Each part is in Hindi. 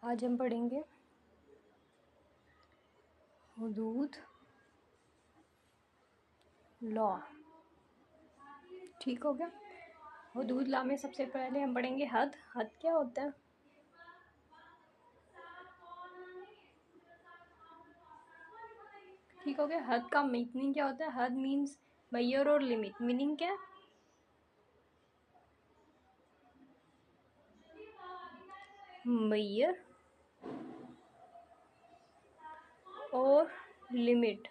आज हम पढ़ेंगे हुदूद लॉ। ठीक हो गया। हुदूद लॉ में सबसे पहले हम पढ़ेंगे हद। हद क्या होता है? ठीक हो गया। हद का मीनिंग क्या होता है? हद मीन्स मेजर और लिमिट। मीनिंग क्या है? मेजर और लिमिट।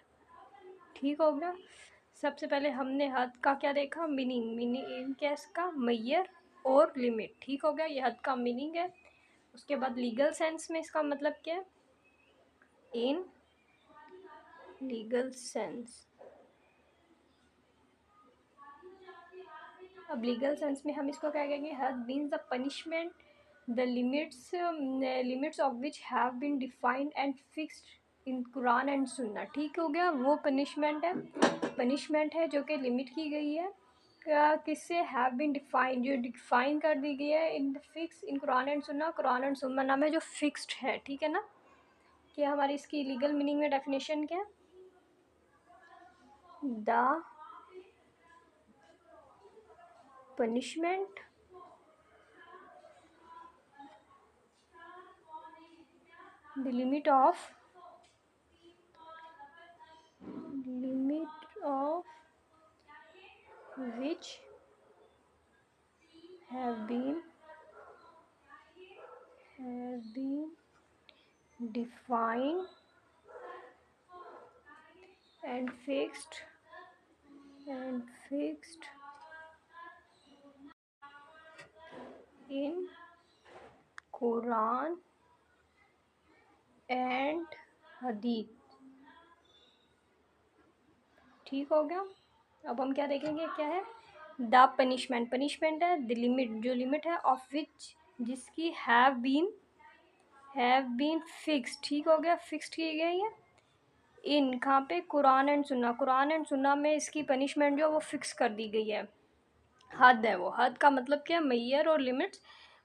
ठीक हो गया। सबसे पहले हमने हद का क्या देखा? मीनिंग। मीनिंग क्या है इसका? मेजर और लिमिट। ठीक हो गया, ये हद का मीनिंग है। उसके बाद लीगल सेंस में इसका मतलब क्या है? In legal sense. अब लीगल सेंस में हम इसको क्या कहेंगे? हद means the punishment the limits of which have been defined and fixed in Quran and Sunnah. ठीक हो गया, वो पनिशमेंट है जो कि लिमिट की गई है। किससे? हैव बीन डिफाइंड, जो डिफाइन कर दी गई है in fix in Quran and सुन्ना। कुरान एंड सुन्ना में जो फिक्स्ड है। ठीक है ना। कि हमारी इसकी लीगल मीनिंग में डेफिनेशन क्या है? The punishment the limit of which have been defined and fixed in Quran and Hadith। ठीक हो गया। अब हम क्या देखेंगे? क्या है? The punishment. पनिशमेंट है द लिमिट, जो लिमिट है ऑफ विच, जिसकी हैव बीन फिक्स्ड। ठीक हो गया, फिक्स्ड की गई है इन कहाँ पे? कुरान एंड सुन्ना। कुरान एंड सुन्ना में इसकी पनिशमेंट जो वो फिक्स कर दी गई है। हद है वो। हद का मतलब क्या है? मेजर और लिमिट्स।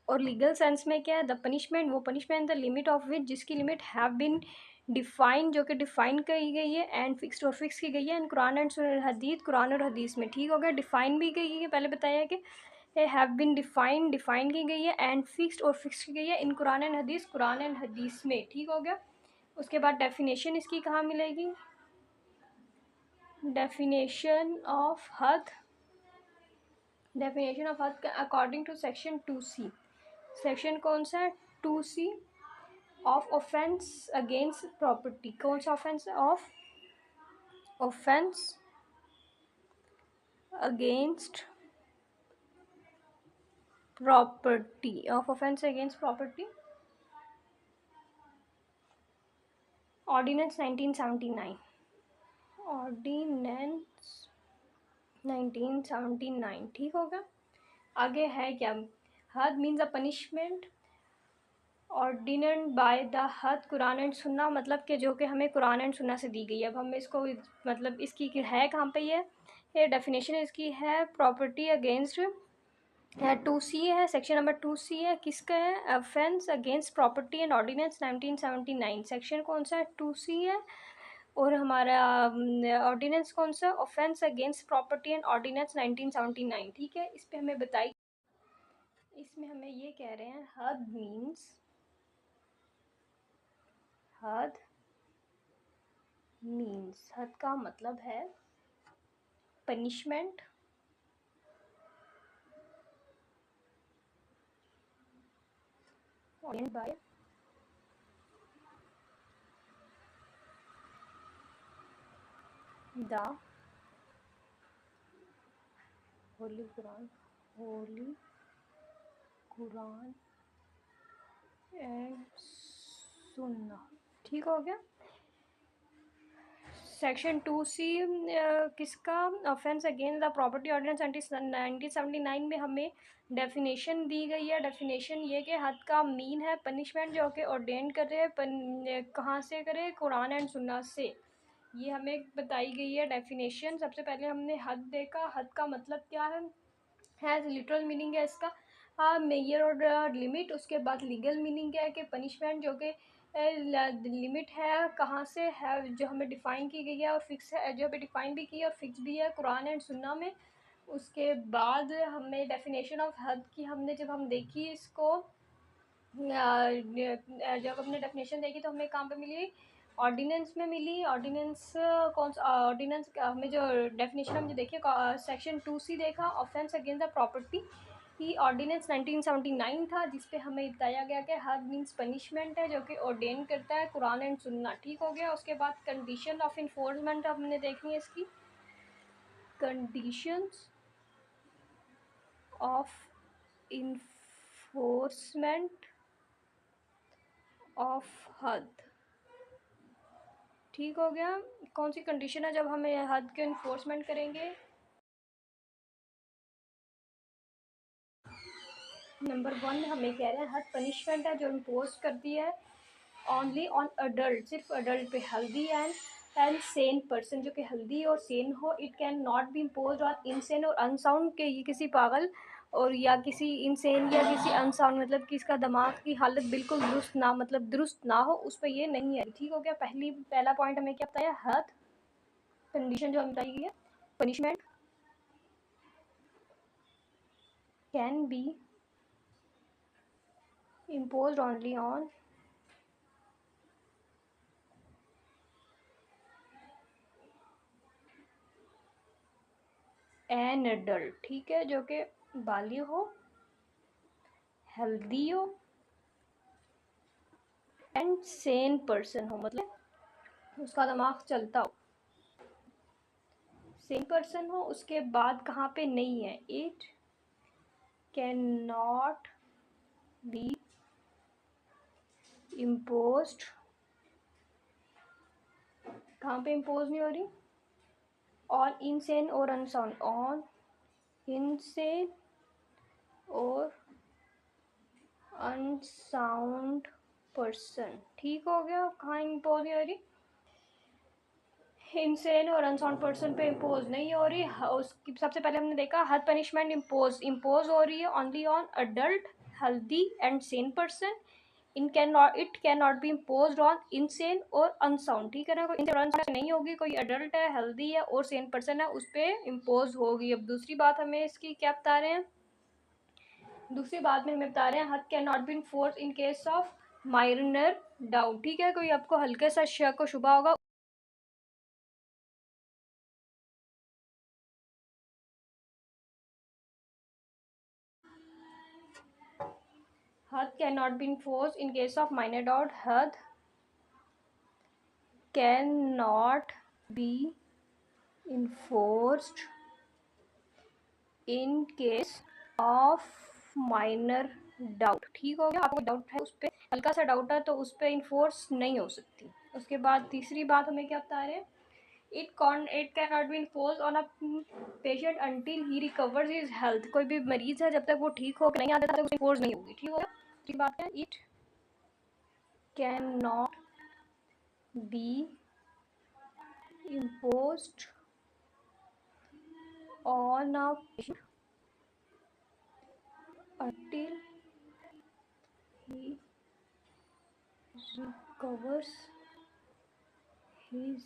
और लीगल सेंस में क्या है? द पनिशमेंट, वो punishment the limit of which, जिसकी लिमिट हैव बीन डिफाइन, जो कि डिफाइन की गई है, एंड फिक्स्ड और फिक्स की गई है इन कुरान एंड हदीस। कुरान और हदीस में। ठीक हो गया। डिफाइन भी गई है, पहले बताया कि हैव बीन डिफाइन की गई है एंड फिक्स्ड और फिक्स की गई है इन कुरान एंड हदीस। कुरान एंड हदीस में। ठीक हो गया। उसके बाद डेफिनेशन इसकी कहाँ मिलेगी? डेफिनेशन ऑफ हद according to section 2C। Section कौन सा है? 2C of offense against property. कौन सा offense? Of offense against property. Of offense against property. Ordinance 1979। Ordinance 1979। ठीक होगा। आगे है क्या? हद means a punishment ordained by the हद कुरान एंड सुन्ना, मतलब कि जो कि हमें कुरान एंड सुन्ना से दी गई है। अब हम इसको मतलब इसकी है कहाँ पे? ये डेफिनेशन इसकी है प्रॉपर्टी अगेंस्ट है 2C है, सेक्शन नंबर 2C है। किसका है? Offence against property and ordinance 1979। Section कौन सा है? 2C है। और हमारा ऑर्डिनेंस कौन सा? Offence against property and ordinance 1979। ठीक है। इस पे हमें बताइए, इसमें हमें ये कह रहे हैं हद मीन्स हद का मतलब है punishment by the holy Quran and Sunnah. ठीक हो गया। सेक्शन 2C किसका? Offence against the property ordinance 1979 में हमें डेफिनेशन दी गई है। डेफिनेशन ये कि हद का मीन है पनिशमेंट जो कि ऑर्डेन कर रहे हैं। कहाँ से करे? कुरान एंड सुन्ना से। ये हमें बताई गई है डेफिनेशन। सबसे पहले हमने हद देखा। हद का मतलब क्या है? लिटरल मीनिंग है इसका मेजर और लिमिट, उसके बाद लीगल मीनिंग क्या है कि पनिशमेंट जो कि लिमिट है कहाँ से है, जो हमें डिफ़ाइन की गई है और फिक्स है, जो हमें डिफ़ाइन भी की है और फिक्स भी है कुरान एंड सुन्ना में। उसके बाद हमें डेफिनेशन ऑफ हद की हमने जब हम देखी इसको, जब हमने डेफिनेशन देखी तो हमें कहाँ पे मिली, ऑर्डिनेंस में मिली। ऑर्डिनेंस कौन सा ऑर्डिनेंस, हमें जो डेफिनेशन हमने देखी सेक्शन 2C देखा, ऑफेंस अगेंस्ट द प्रॉपर्टी। ही ऑर्डिनेंस 1979 था, जिस पे हमें बताया गया कि हद मीन्स पनिशमेंट है जो कि ऑर्डेन करता है कुरान एंड सुन्ना। ठीक हो गया। उसके बाद कंडीशन ऑफ इन्फोर्समेंट हमने देखनी है इसकी, कंडीशंस ऑफ इन्फोर्समेंट ऑफ हद। ठीक हो गया। कौन सी कंडीशन है जब हमें हद के इन्फोर्समेंट करेंगे। नंबर 1 हमें कह रहे हैं हद पनिशमेंट है जो इम्पोज करती है ओनली ऑन अडल्ट, सिर्फ अडल्ट पे, हेल्दी एंड सेन पर्सन, जो कि हेल्दी और सेन हो। It can not be impose on insane और अनसाउंड, के ये किसी पागल और या किसी इनसेन या किसी अनसाउंड, मतलब कि इसका दिमाग की हालत बिल्कुल दुरुस्त ना, मतलब दुरुस्त ना हो, उस पर ये नहीं है। ठीक हो गया। पहला पॉइंट हमें क्या बताया, हद कंडीशन जो हमें बताई गई है, punishment can be imposed only on an adult. ठीक है, जो कि बालिग हो, हेल्दी हो एंड सेन पर्सन हो, मतलब उसका दिमाग चलता हो, सेम पर्सन हो। उसके बाद कहाँ पे नहीं है, it can not B imposed, कहाँ पे इम्पोज नहीं हो रही, ऑन इनसेन और अनसाउंड, ऑन इनसेन और अनसाउंड पर्सन। ठीक हो गया। कहाँ इम्पोज नहीं हो रही, इनसेन और अनसाउंड पर्सन पे इम्पोज नहीं हो रही। उसकी सबसे पहले हमने देखा हद पनिशमेंट इम्पोज हो रही है only on adult, healthy and Sen person. It can not be impose on insane और अनसाउंड। ठीक है ना, कोई इनसेन नहीं होगी, कोई अडल्ट है, हेल्दी है और सेन पर्सन है, उस पर इम्पोज होगी। अब दूसरी बात हमें इसकी क्या बता रहे हैं, दूसरी बात में हमें बता रहे हैं हद can not be enforce in case of minor doubt. ठीक है, कोई आपको हल्के सा शक व शुबा होगा, हद can not be enforce in case of minor doubt, हद can not be enforced in case of minor doubt. ठीक हो गया। आपको डाउट है, उस पर हल्का सा डाउट है तो उस पर इन्फोर्स नहीं हो सकती। उसके बाद तीसरी बात हमें क्या बता रहे हैं, it can not be enforce on a patient until he recovers his health. कोई भी मरीज है जब तक वो ठीक हो नहीं आता तब तक इन्फोर्स नहीं होगी। ठीक हो गया। तीसरी बात है, it can not B imposed on a patient until he recovers his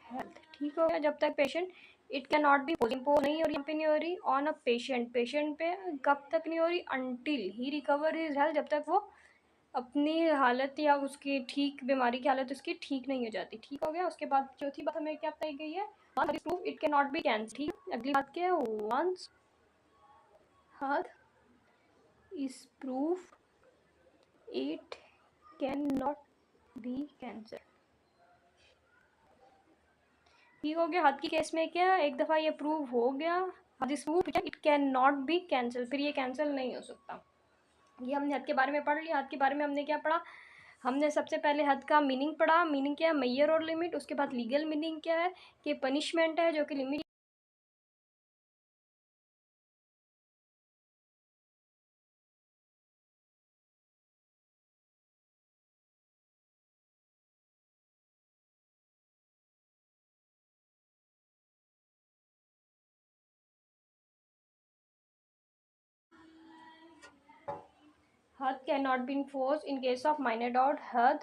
health। ठीक हो गया। जब तक patient, it can not be impose नहीं हो रही, पे नहीं हो रही, ऑन अ पेशेंट, पेशेंट पे कब तक नहीं हो रही, until he recover his health, जब तक वो अपनी हालत या उसकी ठीक बीमारी की हालत उसकी ठीक नहीं हो जाती। ठीक हो गया। उसके बाद चौथी बात हमें क्या बताई गई है, proof it can not B cancel. ठीक है, अगली बात क्या है, वंस हद is proof it can not B cancel. ठीक हो गया। हद की केस में क्या, एक दफ़ा ये प्रूव हो गया, हद is proof it can not B cancel, फिर ये कैंसिल नहीं हो सकता। ये हमने हद के बारे में पढ़ लिया। हद के बारे में हमने क्या पढ़ा, हमने सबसे पहले हद का मीनिंग पढ़ा। मीनिंग क्या है, मेजर और लिमिट। उसके बाद लीगल मीनिंग क्या है कि पनिशमेंट है जो कि लिमिट हद can not be enforce in case of minor doubt. हद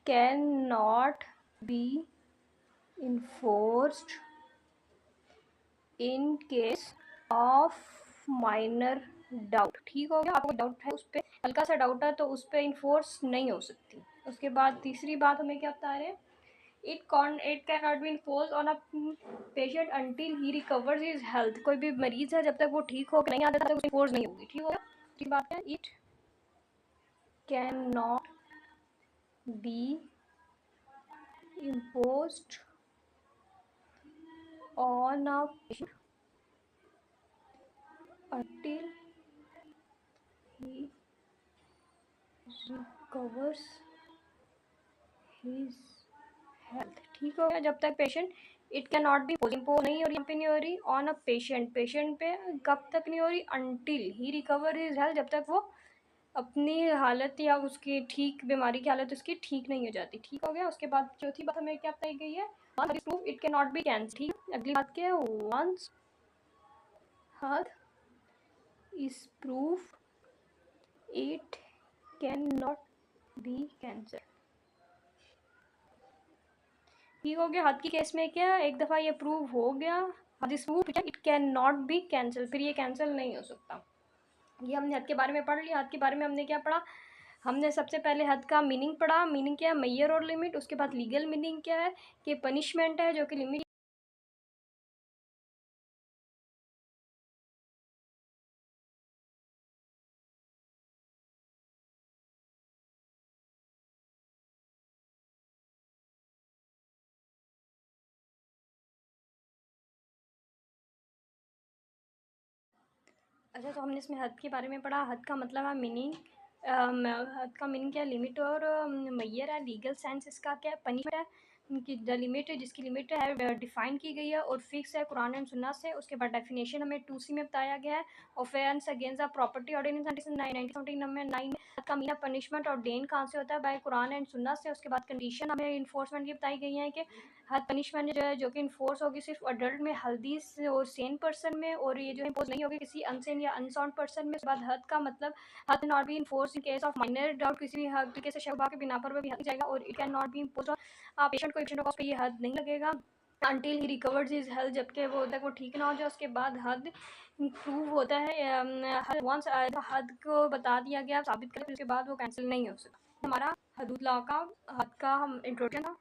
can not be enforced in case of minor doubt. ठीक हो गया. आपको डाउट है, उस पर हल्का सा डाउट है तो उस पर इन्फोर्स नहीं हो सकती. उसके बाद तीसरी बात हमें क्या बता रहे हैं, it can not be enforce on a patient until he recovers his health. कोई भी मरीज है जब तक वो ठीक हो नहीं आता तब तक उसकी इन्फोर्स नहीं होगी. ठीक हो गया. तीसरी बात है, it can not B imposed on a patient until he recovers his health. ठीक हो गया. जब तक patient, it can not be impose नहीं हो रही, यहाँ पे नहीं हो रही, ऑन अ पेशेंट, पेशेंट पे कब तक नहीं हो रही, until he recover his health, जब तक वो अपनी हालत या उसकी ठीक बीमारी की हालत उसकी ठीक नहीं हो जाती. ठीक हो गया. उसके बाद चौथी बात हमें क्या बताई गई है, proof it can not B cancel. ठीक. अगली बात क्या है, वंस हद is proof it can not B cancel. ठीक हो गया. हद की केस में क्या, एक दफ़ा ये प्रूव हो गया, हद is proof it can not B cancel, फिर ये कैंसिल नहीं हो सकता. ये हमने हद के बारे में पढ़ लिया. हद के बारे में हमने क्या पढ़ा, हमने सबसे पहले हद का मीनिंग पढ़ा. मीनिंग क्या है, मेजर और लिमिट. उसके बाद लीगल मीनिंग क्या है कि पनिशमेंट है जो कि लिमिट. अच्छा, तो हमने इसमें हद के बारे में पढ़ा. हद का मतलब है मीनिंग. हद का मीनिंग क्या है, लिमिट और मेजर है. लीगल सेंस इसका क्या है, पनिशमेंट है कि द लिमिट, जिसकी लिमिट है डिफाइन की गई है और फिक्स है कुरान एंड सुन्नत से. उसके बाद डेफिनेशन हमें 2C में बताया गया है. Offence against the property ordinance 1979 का मीना पनिशमेंट और डेन कहाँ से होता है, बाय कुरान एंड सुन्नत से. उसके बाद कंडीशन हमें इन्फोर्समेंट की बताई गई है कि हद पनिशमेंट जो है जो कि इन्फोर्स होगी सिर्फ अडल्ट में, हल्दी और सेन पर्सन में, और ये जो इम्पोज नहीं होगी किसी अनसेन या अनसाउंड पर्सन में. उसके बाद हद का मतलब, हद not be enforce in case of minor doubt. किसी भी हद तरीके से शक के बिना पर भी हद जाएगा. और it can not be impose patient को, पेशेंट को उस पर ये हद नहीं लगेगा until he recovers his health, जबकि वो तक वो ठीक ना हो जाए. उसके बाद हद प्रूव होता है. वंस हद को बता दिया गया, साबित करें, उसके बाद वो कैंसिल नहीं हो सकता. हमारा हदूद लॉ का हद का हम इंट्रोडक्शन था.